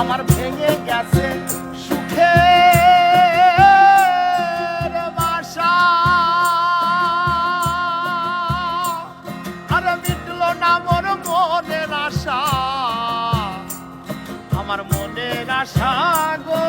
আমার ভেঙে গেছে সুখে বাসা, আর মিটলো না মোর মনের আশা, আমার মনের আশা গো।